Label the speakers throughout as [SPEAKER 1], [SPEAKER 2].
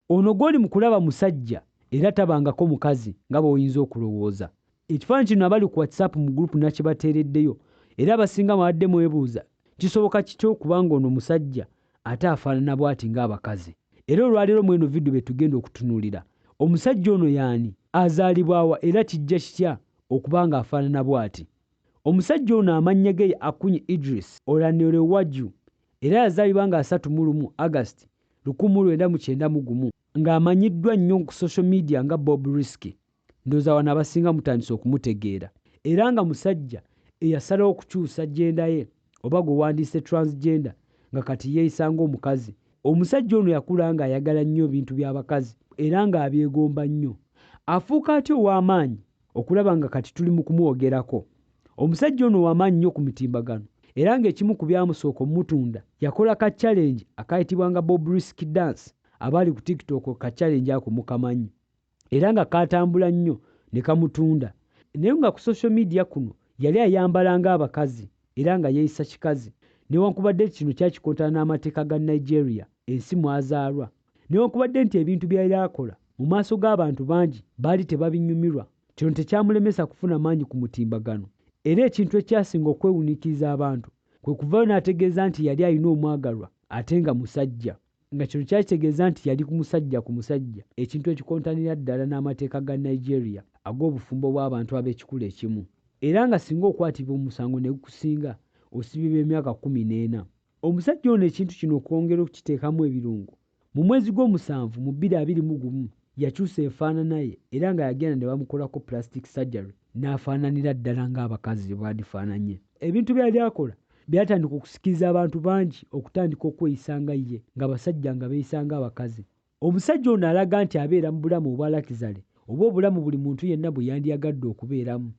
[SPEAKER 1] Ono gw'oli mu kulaba musajja era tabangako mukazi nga bw'oyinza okulowooza. Ekifaananyi kino abali ku WhatsApp mu gurupu nakye bateereddeyo era abasinga mubadde mwebuuza kisoboka kitya okubanga ono musajja ate afaanana bw'ati ng'abakazi. Era olwaleero mu eno vidiyo betugenda okutunuulira omusajja ono y'ani, azaalibwawa era kijja kitya okubanga afaanana bw'ati. Omusajja ono amannya ge Akunyi Idris Olanolewaju era yazaalibwa nga 31 August 1991 ng'amanyiddwa nnyo ku social media nga Bob Risky. Ndowooza wano abasinga mutandise okumutegeera era nga musajja eyasalawo okukyusa genda ye oba gwe wandiise transgender nga kati yeeyisa ng'omukazi. Omusajja ono yakula ng'ayagala nnyo ebintu by'abakazi era ng'abyegomba nnyo. Afuuka atya ow'amaanyi okulaba nga kati tuli mu kumwogerako. Omusajja ono w'amaanyi nnyo ku mitimbagano era ng'ekimu ku byamusooka omutunda yakola ka challenge akayitibwa nga Bob Risky Dance abali ku TikTok. Ka challenge ako mukamanyi era nga katambula nnyo ne kamutunda. Naye nga ku social media kuno yali ayambala ng'abakazi era nga yeeyisa kikazi newankubadde kino kyakikontana n'amateeka ga Nigeria ensi mwazaalwa. Newankubadde nti ebintu by'ayali akola mu maaso g'abantu bangi baali tebabinyumirwa, kino tekyamulemesa kufuna maanyi ku mutimbagano. Era ekintu ekyasinga okwewuniikiriza abantu kwe kuvayo n'ategeeza nti yali alina omwagalwa ate nga musajja, nga kino kyakitegeeza nti yali ku musajja ku musajja, ekintu ekikontanira ddala n'amateeka ga Nigeria ag'obufumbo bw'abantu ab'ekikula ekimu. Era nga singa okwatibwa omusango ne gukusinga osibibwa emyaka 14. Omusajja ono ekintu kino okwongera okukiteekamu ebirungo, mu mwezi gw'omusanvu mu 2021 yakyusa enfaanana ye era nga yagenda ne bamukolako plastic surgery n'afaananira ddala ng'abakazi bw'adifaananye. Ebintu byali akola byatandika okusikiriza abantu bangi okutandika okweyisa nga ye, nga basajja nga beeyisa ng'abakazi. Omusajja ono alaga nti abeera mu bulamu obwalakizale oba obulamu buli muntu yenna bwe yandiyagadde okubeeramu,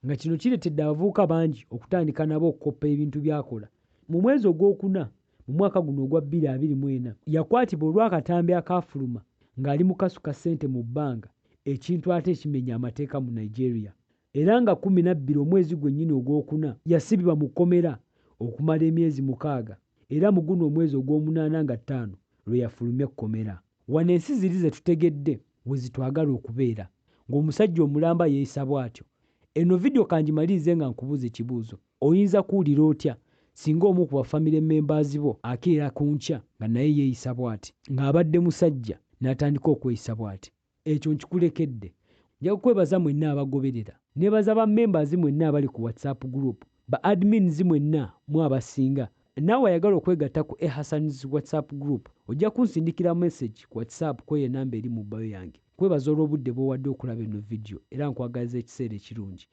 [SPEAKER 1] nga kino kireetedde abavubuka bangi okutandika nabo okukoppa ebintu by'akola. Mu mwezi ogwokuna mu mwaka guno ogwa 2024 yakwatibwa olw'akatambi akaafuluma ng'ali mu kasuka ssente mu bbanga, ekintu ate ekimenya amateeka mu Nigeria. Era nga 12 omwezi gwennyini ogwokuna yasibibwa mu kkomera okumala emyezi 6 era mu guno omwezi ogw'omunaana nga 5 lwe yafulumya ekkomera. Wano ensi ziri ze tutegedde we zitwagala okubeera ng'omusajja omulamba yeeyisa bw'atyo. Eno vidiyo kangimalirize nga nkubuuza ekibuuzo, oyinza kuwulira otya singa omu ku bafamile members bo akeera ku nkya nga naye yeeyisa bw'ati ng'abadde musajja n'atandika okweyisa bw'ati? Ekyo nkikulekedde. Nja kukwebaza mwenna abagoberera, nebaza ba members mwenna abali ku WhatsApp group, ba admins mwenna mu abasinga. Naawe ayagala okwegatta ku Hassan's WhatsApp group ojja kunsindikira message ku WhatsApp kweyo enamba eri mu bio yange. Kwebaza olw'obudde bw'owadde okulaba eno vidiyo era nkwagaliza ekiseera ekirungi.